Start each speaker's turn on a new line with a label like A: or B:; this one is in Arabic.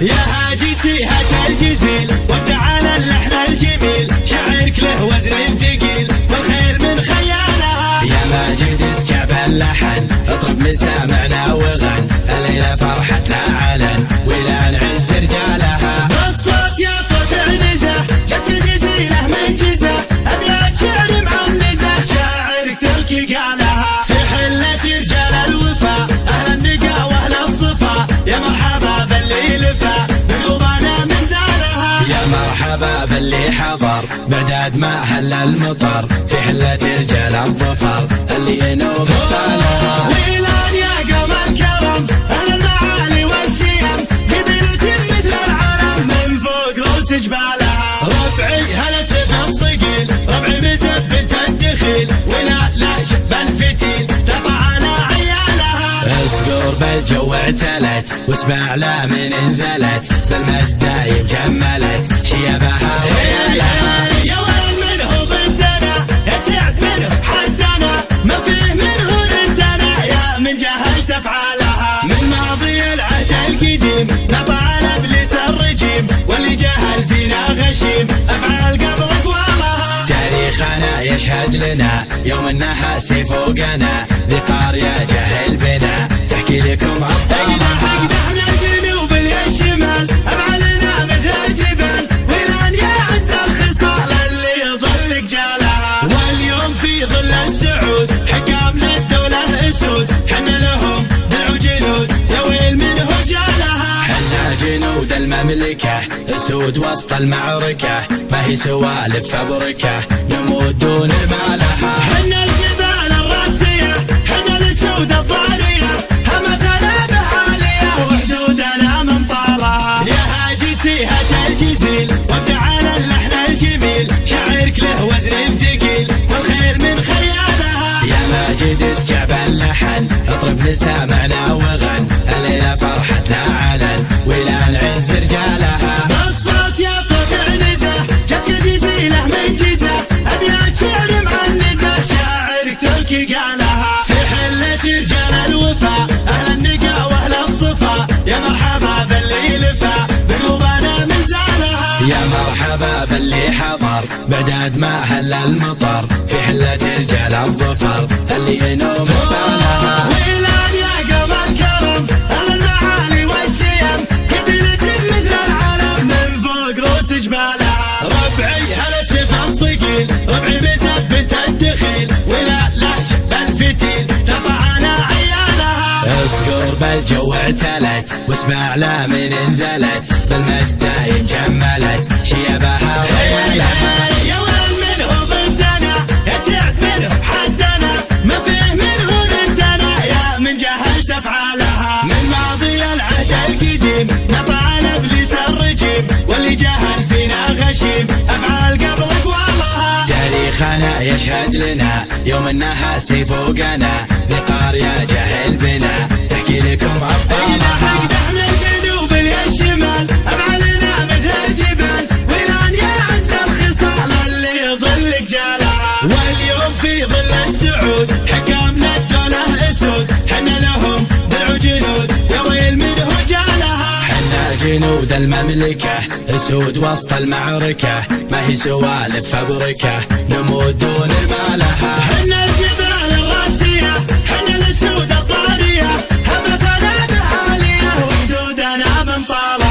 A: يا هاجي سيهة الجزيل وتعالى اللحن الجميل، شعرك له وزن ثقيل والخير من خيالها.
B: يا ماجد اسكب اللحن اطرب مسامعنا وغن، الليلة فرحتنا علن ولا نعز رجالها.
A: الصوت يا صوت النزه جت الجزيلة من جزة، أبيات شعر معنزة شاعرك تركي قالها. في حلة رجال الوفا أهل النقا وأهل الصفا، يا مرحبا باللي لفا بقلوبنا من زالها.
B: يا مرحبا باللي حضر بعداد ما هل المطر، في حلة رجال الظفر اللي ينوب استالها.
A: ويلان يا قوم الكرم أهل المعالي والشيم، قبيلة مثل العلم من فوق رؤوس جبالها. ربعي هلا سيف الصقيل ربعي مثبت الدخيل، ولا لا شب الفتيل تطع على عيالها.
B: اسقور بالجو اعتلت واسمع لا من انزلت، بالمجد دايم جملت شيبها ويالها.
A: يا ويل منه ضدنا يا سعد منه حدنا، ما فيه منه ضدنا يا من جهلت افعالها. من ماضي العهد القديم نطع ابليس الرجيم، واللي جهل فينا غشيم افعال قبل اقوامها.
B: تاريخنا يشهد لنا يوم النحاس فوقنا، ذقار يا جهل بنا تحكي لكم ابطالها.
A: احنا الجنوب الشمال افعالنا مثل الجبال، ولان يا عز الخصال اللي يظل جالها. واليوم في ظل السعود حكام للدولة اسود، حنا لهم دعوا جنود يا ويل من هجالها.
B: حنا جنود المملكة اسود وسط المعركة، ما هي سوالف فبركة نموت دون مالها.
A: حنا الجبال الراسية حنا الاسود الضارية، همتنا بعالية وحدودنا من طالها. يا هاجي سيهة الجزيل وتعالى اللحن الجميل، شعرك له وزن ثقيل والخير من خيالها.
B: يا ماجد اسكب اللحن اطرب مسامعنا وغن، الليلة فرحتنا علن ولا نعز رجالها.
A: الصوت يا صوت عنزة جت الجزيلة من جزة، أبيات شعر معنزة شاعرك تركي قالها. في حلة رجال الوفا أهل النقا وأهل الصفا، يا مرحبا باللي لفا بقلوبنا من زالها.
B: يا مرحبا باللي حضر بعداد ما هل المطر، في حلة رجال الظفر اللي ينوب استالها.
A: ويلان يا قوم الكرم أهل المعالي والشيم، قبيلة مثل العلم من فوق رؤوس جبالها. ربعي هلا سيف الصقيل ربعي مثبت الدخيل، ولا لا شب الفتيل تطع على عيالها.
B: اسقور بالجو اعتلت واسمع لا من انزلت، بالمجد دايم جملت شيبها ويالها.
A: يا ويل منه ضدنا يا سعد منه حدنا، ما فيه منه ضدنا يا من جهلت افعالها. من ماضي العهد القديم نطع ابليس الرجيم، واللي جهل فينا غشيم افعال قبل اقوامها.
B: تاريخنا يشهد لنا يوم النحاس فوقنا، ذقار يا جهل بنا تحكي لكم ابطالها.
A: احنا الجنوب الشمال افعالنا مثل الجبال، ولان يا عز الخصال اللي يظل جالها. واليوم في ظل السعود حكام للدولة اسود، حنا لهم دعوا جنود يا ويل من هجالها.
B: حنا جنود المملكة اسود وسط المعركة، ما هي سوالف فبركة نموت دون مالها.
A: حنا الجبال الراسية حنا الاسود الضارية، همتنا بعالية وحدودنا من طالها.